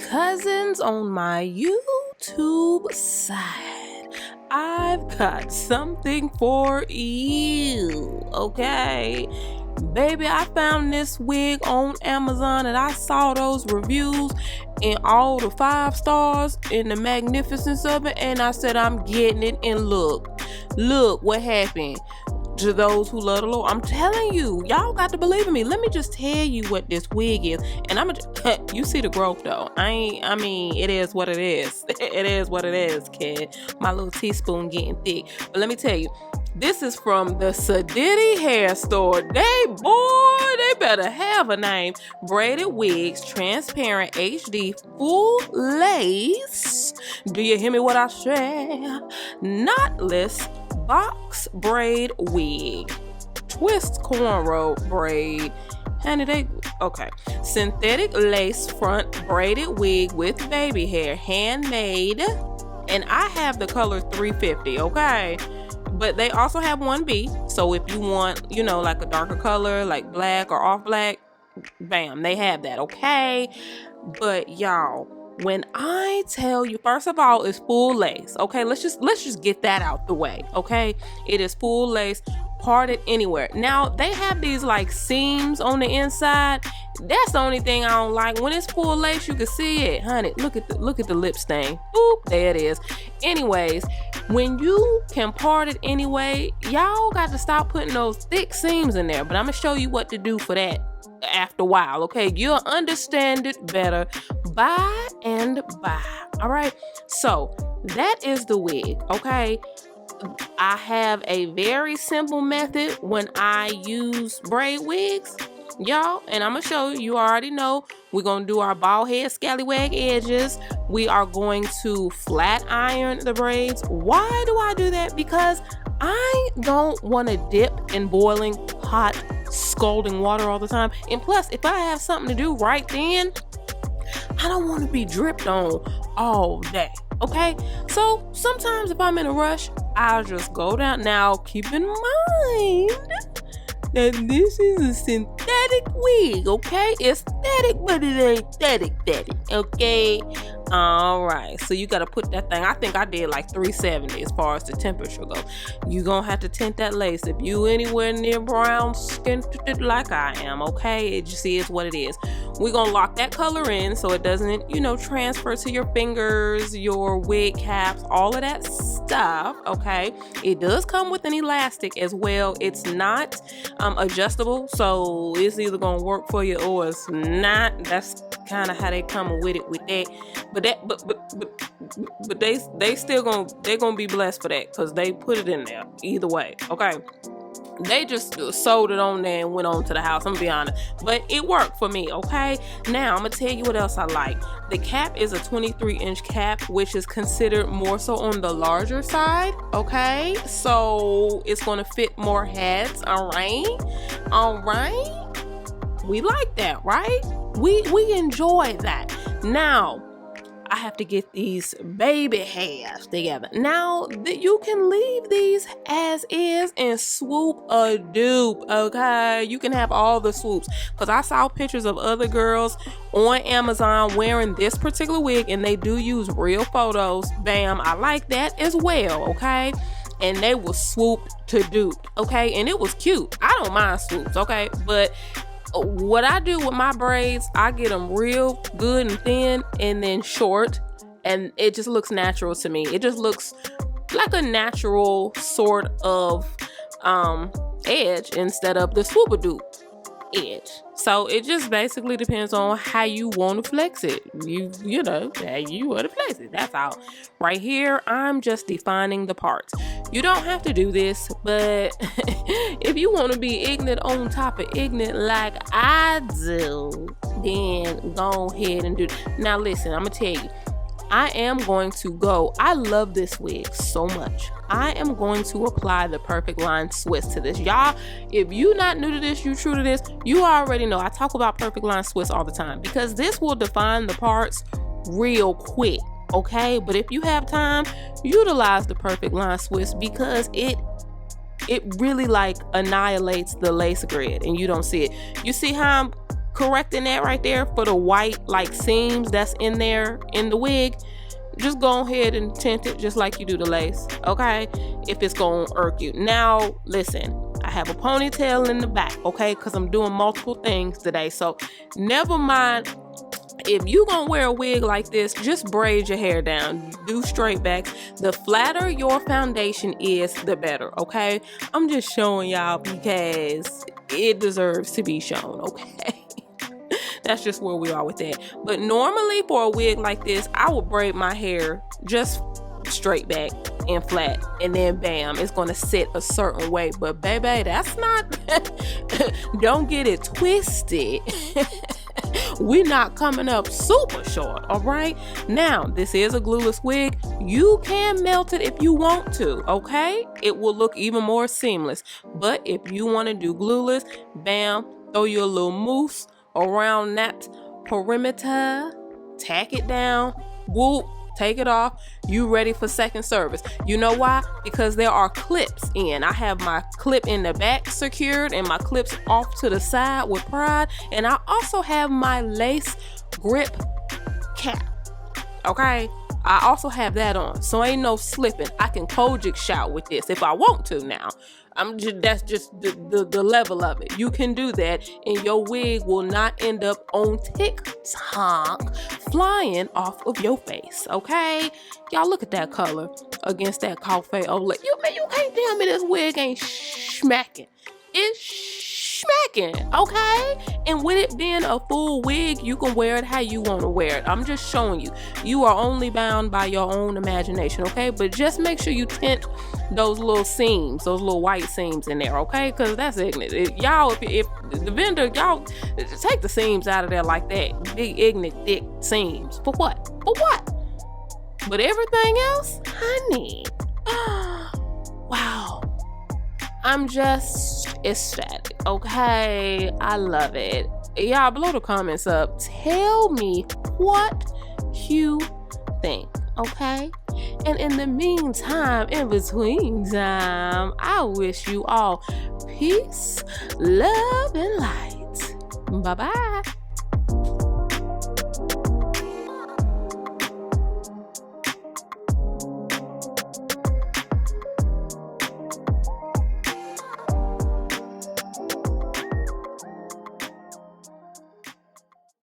cousins on my YouTube side, I've got something for you, okay? Baby, I found this wig on Amazon and I saw those reviews and all the 5 stars and the magnificence of it, and I said I'm getting it. And look what happened. To those who love the Lord, I'm telling you, y'all got to believe in me. Let me just tell you what this wig is, and I'm gonna you see the growth though. I mean, it is what it is. It is what it is, kid. My little teaspoon getting thick. But let me tell you, this is from the Baddie hair store. They better have a name. Braided wigs, transparent HD, full lace. Do you hear me what I say? Knotless box braid wig, twist cornrow braid, okay, synthetic lace front braided wig with baby hair, handmade, and I have the color 350, okay, but they also have 1B, so if you want, you know, like a darker color, like black or off black, bam, they have that, okay. But y'all, when I tell you, first of all, it's full lace. Okay, let's just get that out the way. Okay, it is full lace, parted anywhere. Now they have these like seams on the inside. That's the only thing I don't like. When it's full lace, you can see it, honey. Look at the lip stain. Boop, there it is. Anyways, when you can part it anyway, y'all got to stop putting those thick seams in there. But I'm gonna show you what to do for that after a while, okay? You'll understand it better by and by. All right, so that is the wig, okay? I have a very simple method when I use braid wigs, y'all, and I'm gonna show you. You already know we're gonna do our bald head scallywag edges. We are going to flat iron the braids. Why do I do that? Because I don't want to dip in boiling hot scalding water all the time, and plus if I have something to do right then, I don't want to be dripped on all day, okay? So sometimes if I'm in a rush, I'll just go down. Now keep in mind that this is a synthetic wig, okay? It's static, but it ain't static, okay? All right, so you got to put that thing, I think I did like 370 as far as the temperature goes. You gonna have to tint that lace if you anywhere near brown skin like I am, okay? It just is what it is. We're gonna lock that color in so it doesn't, you know, transfer to your fingers, your wig caps, all of that stuff, okay? It does come with an elastic as well. It's not adjustable, so it's either gonna work for you or it's not. That's kind of how they come with it with that. But they still gonna be blessed for that, because they put it in there either way, okay? They just sold it on there and went on to the house, I'm gonna be honest, but it worked for me, okay? Now I'm gonna tell you what else I like. The cap is a 23-inch cap, which is considered more so on the larger side, okay? So it's gonna fit more heads. All right, we like that, right? We enjoy that. Now I have to get these baby hairs together. Now that you can leave these as is and swoop a dupe, okay? You can have all the swoops, because I saw pictures of other girls on Amazon wearing this particular wig, and they do use real photos. Bam, I like that as well, okay? And they will swoop to dupe, okay? And it was cute. I don't mind swoops, okay? But what I do with my braids, I get them real good and thin and then short, and it just looks natural to me. It just looks like a natural sort of edge instead of the swoop-a-doop edge. So it just basically depends on how you want to flex it. You know, how you want to flex it. That's all. Right here, I'm just defining the parts. You don't have to do this, but if you want to be ignorant on top of ignorant like I do, then go ahead and do it. Now listen, I'm gonna tell you, I am going to go, I love this wig so much. I am going to apply the perfect line twist to this. Y'all, if you not new to this, you true to this, you already know I talk about perfect line twist all the time, because this will define the parts real quick, okay? But if you have time, utilize the perfect line twist, because it really like annihilates the lace grid and you don't see it. You see how I'm correcting that right there for the white like seams that's in there in the wig, just go ahead and tint it just like you do the lace, okay? If it's gonna irk you. Now, listen, I have a ponytail in the back, okay? Because I'm doing multiple things today. So never mind. If you gonna wear a wig like this, just braid your hair down. Do straight back. The flatter your foundation is, the better, okay? I'm just showing y'all because it deserves to be shown, okay? That's just where we are with that. But normally for a wig like this, I would braid my hair just straight back and flat, and then bam, it's gonna sit a certain way. But baby, that's not don't get it twisted. We're not coming up super short, all right? Now, this is a glueless wig. You can melt it if you want to, okay? It will look even more seamless. But if you want to do glueless, bam, throw your little mousse around that perimeter, tack it down, whoop, take it off. You ready for second service. You know why? Because there are clips in. I have my clip in the back secured and my clips off to the side with pride. And I also have my lace grip cap. Okay? I also have that on. So ain't no slipping. I can Kojic shout with this if I want to now. That's just the level of it. You can do that and your wig will not end up on TikTok flying off of your face, okay? Y'all look at that color against that coffee OLED. You can't tell me this wig ain't smacking. It's smacking, okay? And with it being a full wig, you can wear it how you want to wear it. I'm just showing you. You are only bound by your own imagination, okay? But just make sure you tint those little seams, those little white seams in there, okay? Because that's ignorant. If the vendor, y'all take the seams out of there like that. Big, ignorant, thick seams. For what? For what? But everything else, honey. Wow. I'm just ecstatic, okay? I love it. Y'all, blow the comments up. Tell me what you think, okay? And in the meantime, in between time, I wish you all peace, love, and light. Bye-bye.